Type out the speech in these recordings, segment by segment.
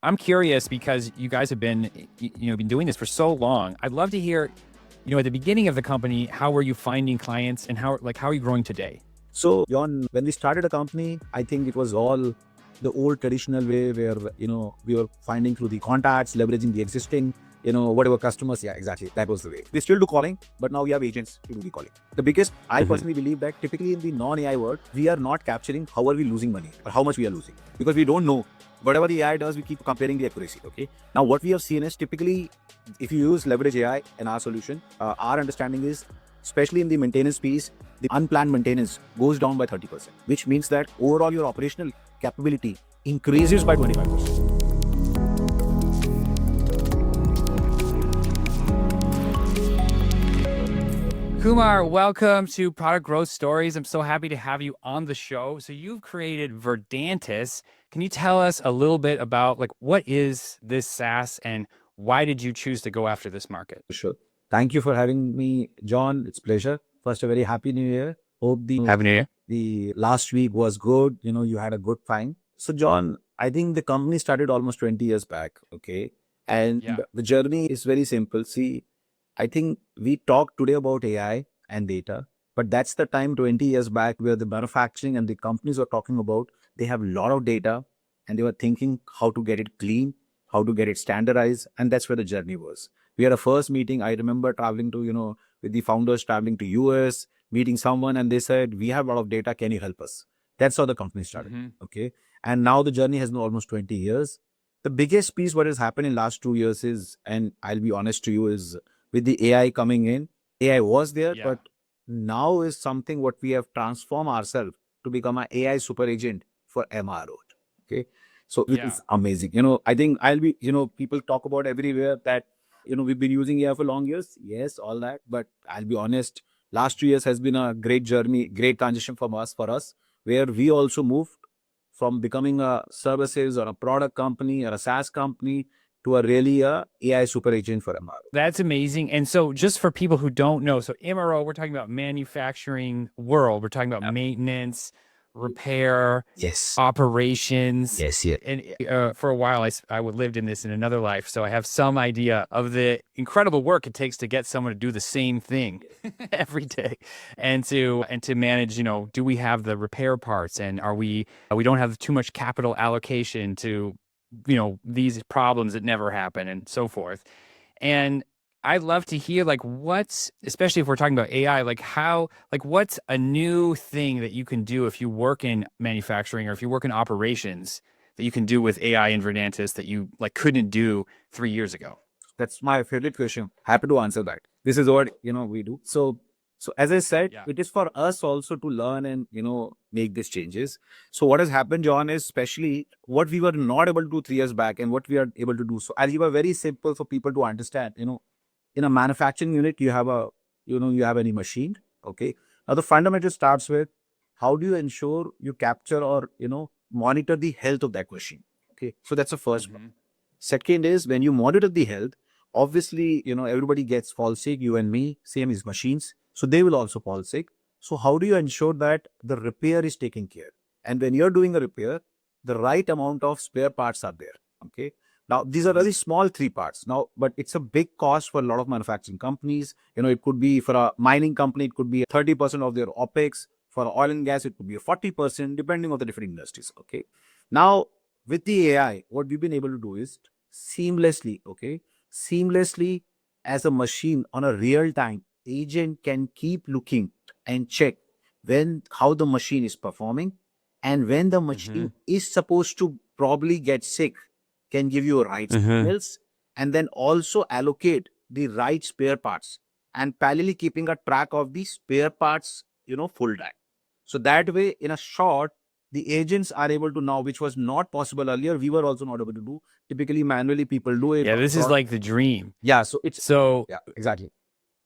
I'm curious because you guys have been, been doing this for so long. I'd love to hear, at the beginning of the company, how were you finding clients and how are you growing today? So, John, when we started a company, I think it was all the old traditional way where, we were finding through the contacts, leveraging the existing, whatever customers. Yeah, exactly. That was the way. We still do calling, but now we have agents to do the calling. The biggest, I personally believe that typically in the non-AI world, we are not capturing how are we losing money or how much we are losing because we don't know. Whatever the AI does, we keep comparing the accuracy. Okay. Now, what we have seen is typically, if you use leverage AI in our solution, our understanding is, especially in the maintenance piece, the unplanned maintenance goes down by 30%, which means that overall your operational capability increases by 25%. Kumar, welcome to Product Growth Stories. I'm so happy to have you on the show. So you've created Verdantis. Can you tell us a little bit about what is this SaaS and why did you choose to go after this market? Sure. Thank you for having me, John. It's a pleasure. First, a very happy new year. Hope Happy New Year. the last week was good. You had a good time. So, John, I think the company started almost 20 years back. Okay. And Yeah. the journey is very simple. See, I think we talk today about AI and data, but that's the time 20 years back where the manufacturing and the companies were talking about they have a lot of data and they were thinking how to get it clean, how to get it standardized. And that's where the journey was. We had a first meeting. I remember traveling to, with the founders traveling to US, meeting someone, and they said, we have a lot of data. Can you help us? That's how the company started. Okay. And now the journey has been almost 20 years. The biggest piece what has happened in last 2 years is, and I'll be honest to you, is with the AI coming in, AI was there, Yeah. but now is something what we have transformed ourselves to become an AI super agent for MRO. Okay. So it is amazing. I think I'll be, people talk about everywhere that, we've been using AI for long years. Yes, all that. But I'll be honest, last 2 years has been a great journey, great transition for us, where we also moved from becoming a services or a product company or a SaaS company to a really AI super agent for MRO. That's amazing. And so just for people who don't know, so MRO, we're talking about manufacturing world. We're talking about maintenance, repair, Yes. operations. Yes. Yeah. And for a while, I lived in this in another life. So I have some idea of the incredible work it takes to get someone to do the same thing every day and to manage, do we have the repair parts and we don't have too much capital allocation to, these problems that never happen and so forth. And I'd love to hear especially if we're talking about AI, what's a new thing that you can do if you work in manufacturing or if you work in operations that you can do with AI and Verdantis that you couldn't do 3 years ago? That's my favorite question. Happy to answer that. This is what we do. So as I said, Yeah. it is for us also to learn and make these changes. So what has happened, John, is especially what we were not able to do 3 years back and what we are able to do. So I'll give a very simple for people to understand. In a manufacturing unit, you have you have any machine. Okay. Now the fundamental starts with how do you ensure you capture or monitor the health of that machine. Okay. So that's the first one. Second is when you monitor the health, obviously, everybody gets fall sick, you and me, same as machines. So they will also fall sick. So how do you ensure that the repair is taken care? And when you're doing a repair, the right amount of spare parts are there. Okay. Now, these are very small 3 parts now, but it's a big cost for a lot of manufacturing companies. It could be for a mining company, it could be 30% of their OpEx. For oil and gas, it could be a 40%, depending on the different industries. Okay. Now, with the AI, what we've been able to do is seamlessly as a machine on a real time agent can keep looking and check how the machine is performing and when the machine is supposed to probably get sick, can give you right signals and then also allocate the right spare parts and parallelly keeping a track of the spare parts, full time. So that way, in a short, the agents are able to now, which was not possible earlier, we were also not able to do. Typically, manually, people do it. Yeah, this is like the dream. Yeah, so it's So exactly.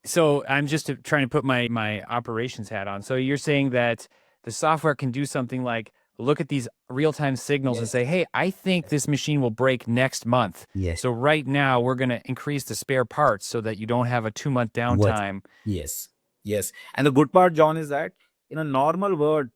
So I'm just trying to put my operations hat on. So you're saying that the software can do something like look at these real-time signals and say, hey, I think this machine will break next month. Yes. So right now we're going to increase the spare parts so that you don't have a 2-month downtime. Yes. Yes. And the good part, John, is that in a normal world,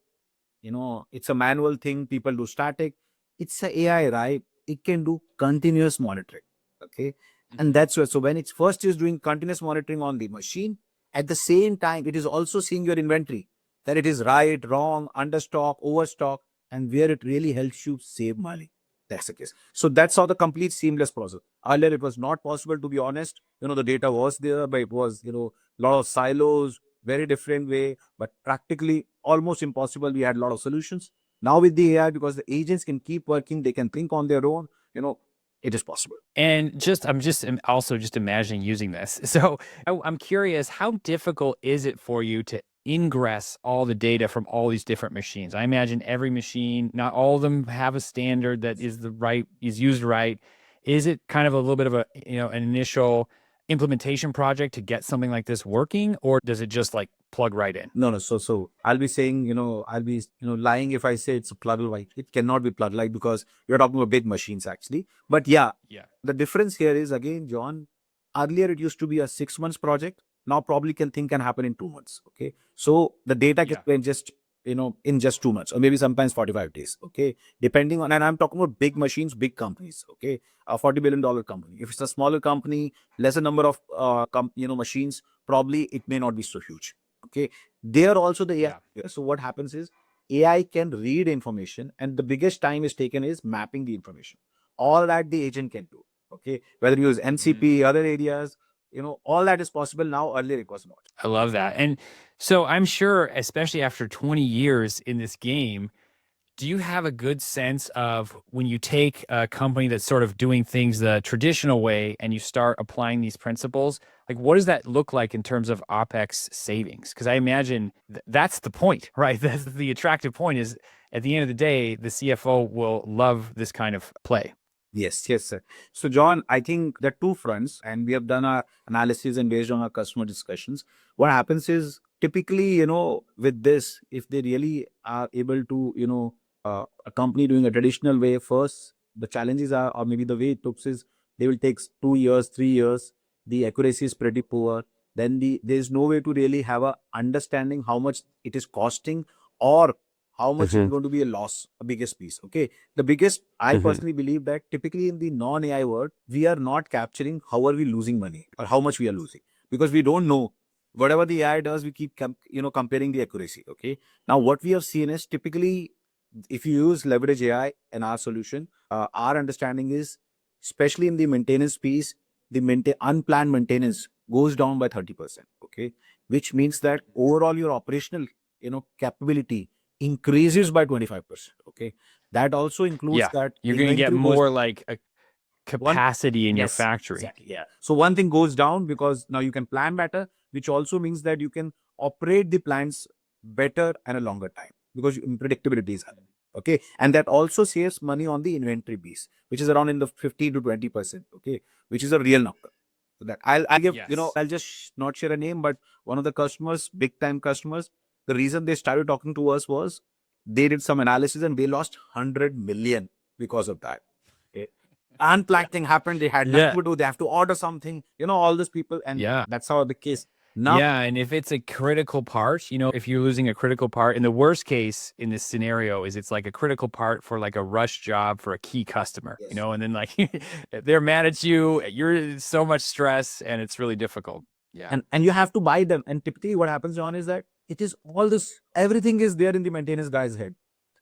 it's a manual thing. People do static. It's a AI, right? it can do continuous monitoring. Okay. And that's where, so when it's first is doing continuous monitoring on the machine, at the same time, it is also seeing your inventory, that it is right, wrong, understock, overstock, and where it really helps you save money. That's the case. So that's how the complete seamless process. Earlier, it was not possible, to be honest. The data was there, but it was, a lot of silos, very different way, but practically almost impossible. We had a lot of solutions. Now with the AI, because the agents can keep working, they can think on their own, it is possible. And I'm also just imagining using this. So I'm curious, how difficult is it for you to ingress all the data from all these different machines? I imagine every machine, not all of them have a standard that is used right. Is it kind of a little bit of an initial implementation project to get something like this working, or does it just like plug right in? No. So I'll be saying, I'll be, lying if I say it's a plug like. It cannot be plug like, because you're talking about big machines actually. But yeah, Yeah. the difference here is, again, John, earlier it used to be a 6 months project. Now probably can happen in 2 months. Okay. So the data can Yeah. be in just, in just 2 months, or maybe sometimes 45 days. Okay. Depending on, and I'm talking about big machines, big companies. Okay. A $40 billion company. If it's a smaller company, lesser number of, machines, probably it may not be so huge. Okay. There also the AI. Yeah. So what happens is AI can read information, and the biggest time is taken is mapping the information. All that the agent can do. Okay. Whether you use MCP, other areas, all that is possible now. Earlier it was not. I love that. And so I'm sure, especially after 20 years in this game, do you have a good sense of when you take a company that's sort of doing things the traditional way and you start applying these principles? Like, what does that look like in terms of OpEx savings? Because I imagine that's the point, right? That's the attractive point, is at the end of the day, the CFO will love this kind of play. Yes, sir. So, John, I think there are two fronts, and we have done our analysis and based on our customer discussions. What happens is typically, with this, if they really are able to, a company doing a traditional way first, the challenges are, or maybe the way it looks is, they will take 2 years, 3 years. The accuracy is pretty poor. Then there's no way to really have a understanding how much it is costing, or how much is going to be a loss, a biggest piece. Okay. The biggest, I personally believe that typically in the non-AI world, we are not capturing how are we losing money or how much we are losing, because we don't know. Whatever the AI does, we keep comparing the accuracy. Okay. Now what we have seen is typically, if you use leverage AI in our solution, our understanding is, especially in the maintenance piece, the unplanned maintenance goes down by 30%. Okay. Which means that overall your operational, capability increases by 25%. Okay. That also includes Yeah. that You're going to get inventory goes more like a one. capacity in your Yes, factory. exactly. Yeah. So one thing goes down because now you can plan better, which also means that you can operate the plants better and a longer time, because predictability is high. Okay. And that also saves money on the inventory piece, which is around in the 15 to 20%. Okay. Which is a real number. So that I'll give, Yes. I'll just not share a name, but one of the customers, big time customers, the reason they started talking to us was they did some analysis and they lost 100 million because of that. Okay. Unplanned thing happened. They had nothing Yeah. to do. They have to order something, all these people. And Yeah. that's how the case. Now, Yeah, and if it's a critical part, if you're losing a critical part, in the worst case in this scenario is it's like a critical part for like a rush job for a key customer, yes. and then like they're mad at you, you're so much stress and it's really difficult. Yeah. And you have to buy them. And typically what happens, John, is that it is all this, everything is there in the maintenance guy's head.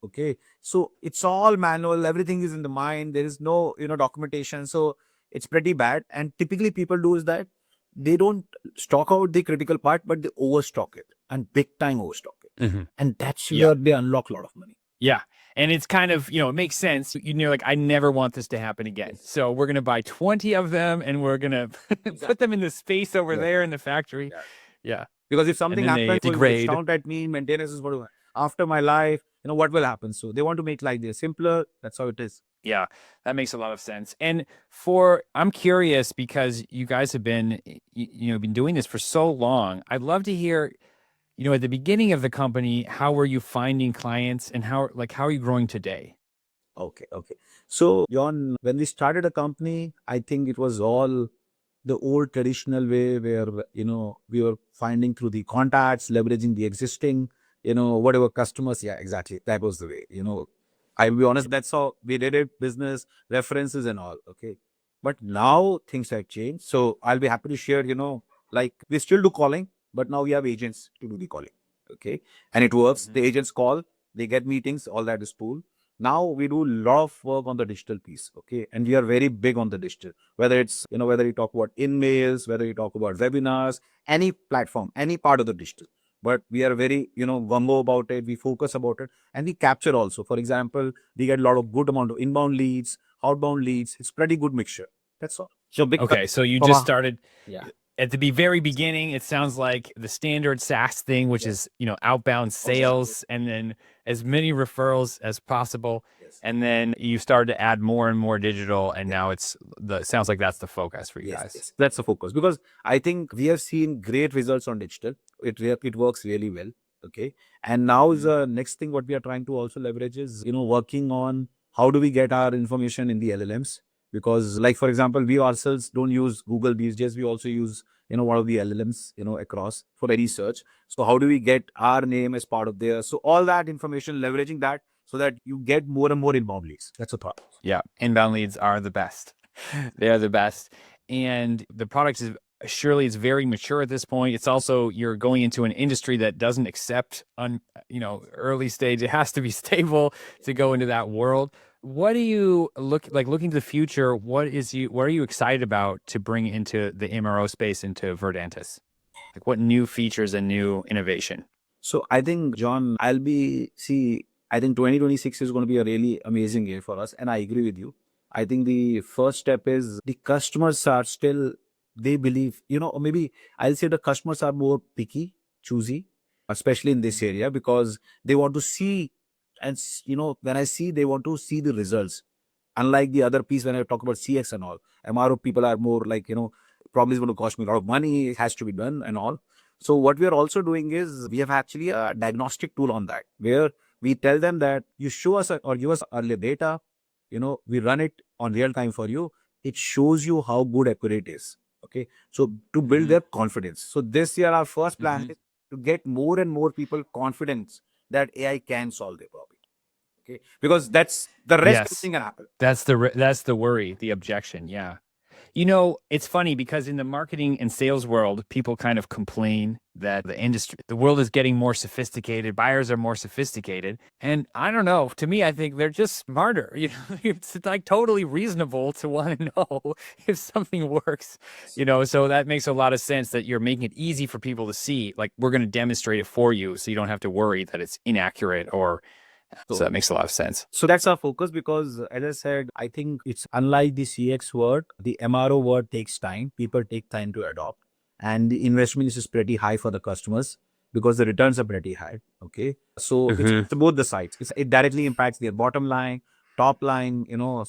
Okay. So it's all manual, everything is in the mind. There is no, documentation. So it's pretty bad. And typically people do is that they don't stock out the critical part, but they overstock it, and big time overstock it. Mhm. And that's Yeah. where they unlock a lot of money. Yeah. And it's kind of, it makes sense. Like, I never want this to happen again. So we're going to buy 20 of them and we're going to put them in the space over there in the factory. Yeah. Yeah. Because if And something then they happens, will degrade. shout at me, maintenance is what after my life, what will happen? So they want to make life there simpler. That's how it is. Yeah, that makes a lot of sense. And I'm curious because you guys have been, been doing this for so long. I'd love to hear, at the beginning of the company, how were you finding clients and how are you growing today? Okay. So, John, when we started a company, I think it was all the old traditional way where, we were finding through the contacts, leveraging the existing, whatever customers. Yeah, exactly. That was the way, I'll be honest, that's how we did it, business, references and all. Okay. But now things have changed. So I'll be happy to share, like we still do calling, but now we have agents to do the calling. Okay. And it works. Mhm. The agents call, they get meetings, all that is cool. Now we do a lot of work on the digital piece. Okay. And we are very big on the digital, whether it's, whether you talk about in-mails, whether you talk about webinars, any platform, any part of the digital. But we are very, gung about it. We focus about it and we capture also. For example, we get a lot of good amount of inbound leads, outbound leads. It's pretty good mixture. That's all. So big Okay, so you from just a started yeah. at the very beginning. It sounds like the standard SaaS thing, which Yes. is outbound Exactly. sales, and then as many referrals as possible. Yes. And then you started to add more and more digital, and Yeah. now it sounds like that's the focus for you Yes. guys. Yes. That's the focus because I think we have seen great results on digital. It works really well. Okay. And now is Mhm. the next thing what we are trying to also leverage is working on how do we get our information in the LLMs, because like for example we ourselves don't use Google these days. We also use one of the LLMs across for any search. So how do we get our name as part of there? So all that information, leveraging that so that you get more and more inbound leads. That's a thought. Yeah, inbound leads are the best. They are the best. And the product is surely it's very mature at this point. It's also you're going into an industry that doesn't accept early stage. It has to be stable to go into that world. What do you looking to the future? What are you excited about to bring into the MRO space into Verdantis? Like what new features and new innovation? So I think, John, I think 2026 is going to be a really amazing year for us. And I agree with you. I think the first step is the customers are still, they believe, or maybe I'll say the customers are more picky, choosy, especially in this area because they want to see, and when I see, they want to see the results. Unlike the other piece, when I talk about CX and all, MRO people are more like, probably it's going to cost me a lot of money, it has to be done and all. So what we are also doing is we have actually a diagnostic tool on that where we tell them that you show us or give us earlier data, we run it on real time for you. It shows you how good accurate is. Okay. So to build Hmm. their confidence. So this year, our first plan Hmm. is to get more and more people confidence that AI can solve their problem. Okay. Because that's the rest Yes, everything can happen. that's the worry, the objection. Yeah. It's funny because in the marketing and sales world, people kind of complain that the world is getting more sophisticated, buyers are more sophisticated. And I don't know, to me, I think they're just smarter. It's like totally reasonable to want to know if something works, so that makes a lot of sense that you're making it easy for people to see, like we're going to demonstrate it for you so you don't have to worry that it's inaccurate so So that makes a lot of sense. So that's our focus because, as I said, I think it's unlike the CX word, the MRO word takes time. People take time to adopt, and the investment is pretty high for the customers because the returns are pretty high. Okay, so Hmm. it's both the sides. It directly impacts their bottom line, top line.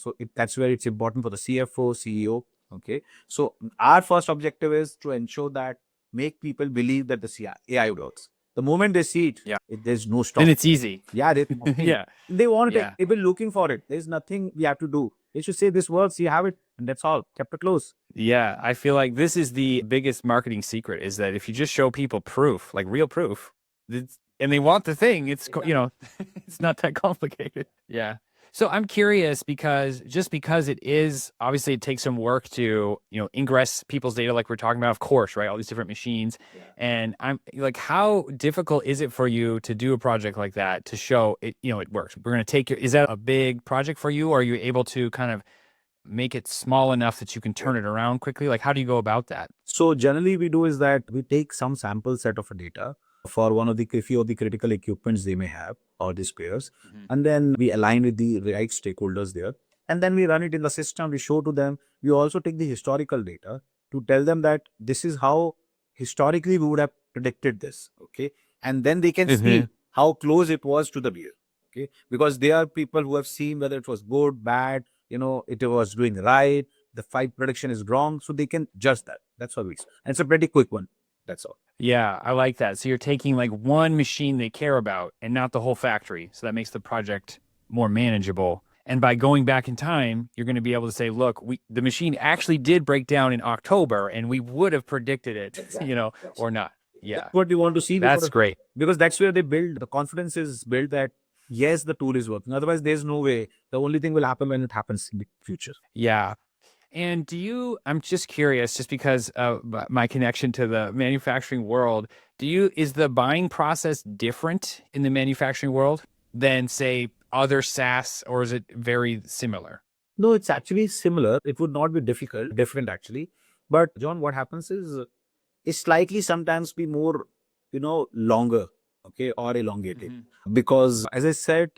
So that's where it's important for the CFO, CEO. Okay, so our first objective is to ensure that make people believe that the AI works. The moment they see it, Yeah. there's no Then stop. it's easy. Yeah, there's nothing. Yeah. They want it. Yeah. They've been looking for it. There's nothing we have to do. They should say this works. You have it, and that's all. Chapter close. Yeah, I feel like this is the biggest marketing secret is that if you just show people proof, like real proof, and they want the thing, it's not that complicated. Yeah. So I'm curious because it is obviously it takes some work to, ingress people's data like we're talking about, of course, right? All these different machines. And I'm like, how difficult is it for you to do a project like that to show it, it works? We're going to is that a big project for you? Or are you able to kind of make it small enough that you can turn it around quickly? Like, how do you go about that? So generally, we do is that we take some sample set of a data for one of the few of the critical equipments they may have or the spares, Mhm. and then we align with the right stakeholders there, and then we run it in the system. We show to them. We also take the historical data to tell them that this is how historically we would have predicted this. Okay, and then they can Mhm. see how close it was to the beer. Okay, because they are people who have seen whether it was good, bad. It was doing right, the fight prediction is wrong, so they can judge that. That's how we. And it's a pretty quick one. That's all. Yeah, I like that. So you're taking like one machine they care about and not the whole factory. So that makes the project more manageable. And by going back in time, you're going to be able to say, look, the machine actually did break down in October and we would have predicted it, or not. That's Yeah. what we want to see That's great. because that's where they build the confidence is built that yes, the tool is working. Otherwise, there's no way. The only thing will happen when it happens in the future. Yeah. And I'm just curious, just because of my connection to the manufacturing world, is the buying process different in the manufacturing world than, say, other SaaS, or is it very similar? No, it's actually similar. It would not be different actually. But John, what happens is it's slightly sometimes be more, longer, okay, or elongated. Because as I said,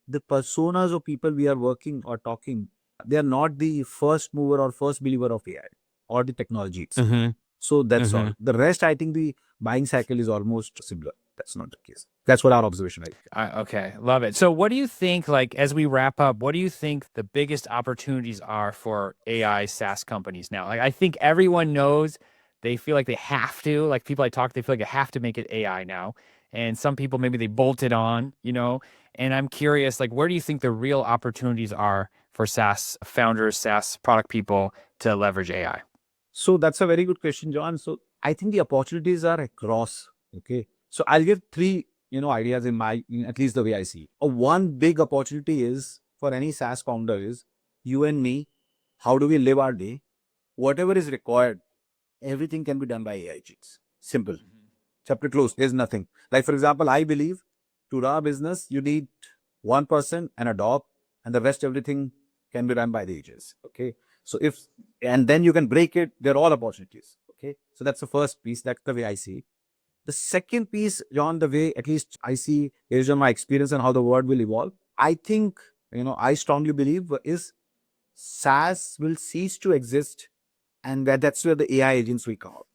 the personas of people we are working or talking, they are not the first mover or first believer of AI or the technology itself. Mm-hmm. So that's Mm-hmm. all. The rest, I think the buying cycle is almost similar. That's not the case. That's what our observation is. Okay, love it. So, what do you think, like, as we wrap up, what do you think the biggest opportunities are for AI SaaS companies now? Like, I think everyone knows they feel like they have to, like, people I talk to, they feel like they have to make it AI now. And some people, maybe they bolt it on, and I'm curious, like, where do you think the real opportunities are for SaaS founders, SaaS product people to leverage AI? So that's a very good question, John. So I think the opportunities are across. Okay. So I'll give three, ideas at least the way I see. One big opportunity is for any SaaS founder is you and me. How do we live our day? Whatever is required, everything can be done by AI agents. Simple. Chapter closed. There's nothing. Like, for example, I believe to run a business, you need one person and a dog, and the rest everything can be run by the agents. Okay. So and then you can break it, they're all opportunities. Okay. So that's the first piece. That's the way I see it. The second piece, John, the way at least I see based on my experience and how the world will evolve, I think, I strongly believe is SaaS will cease to exist, and that's where the AI agents will come out.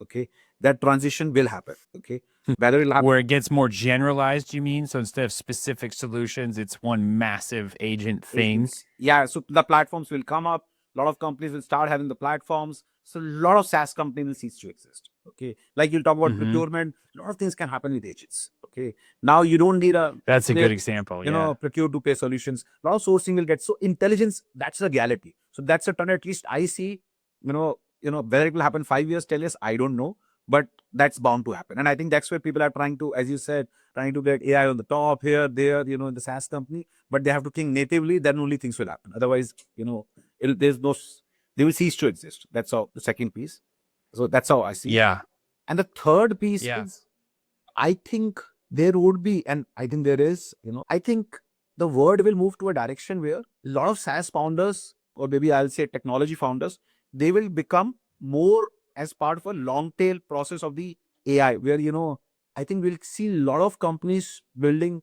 Okay. That transition will happen. Okay. Whether it'll happen. Where it gets more generalized, you mean? So instead of specific solutions, it's one massive agent thing. Agents. Yeah, so the platforms will come up. A lot of companies will start having the platforms. So a lot of SaaS companies will cease to exist. Okay, like you'll talk about procurement. A lot of things can happen with agents. Okay, now you don't need That's a good example. Yeah. procure to pay solutions. A lot of sourcing will get so intelligence. That's the reality. So that's a ton. At least I see. Whether it will happen 5 years, 10 years, I don't know, but that's bound to happen. And I think that's where people are trying to, as you said, trying to get AI on the top here, there, in the SaaS company, but they have to think natively, then only things will happen. Otherwise, they will cease to exist. That's how the second piece. So that's how I see. Yeah. And the third piece is, I think there would be, and I think there is, I think the world will move to a direction where a lot of SaaS founders, or maybe I'll say technology founders, they will become more as part of a long tail process of the AI, where, I think we'll see a lot of companies building,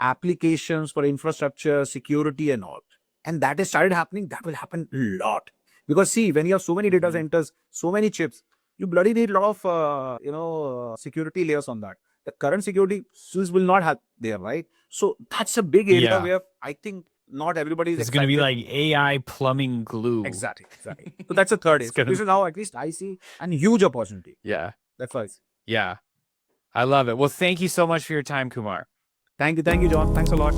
applications for infrastructure, security and all. And that has started happening. That will happen a lot. Because see, when you have so many data centers, so many chips, you bloody need a lot of, security layers on that. The current security SUS will not have there, right? So that's a big area where I think not everybody is It's going to be like AI plumbing glue. Exactly. So that's a third. So this is how at least I see a huge opportunity. Yeah. That's why. Yeah. I love it. Well, thank you so much for your time, Kumar. Thank you, John. Thanks a lot.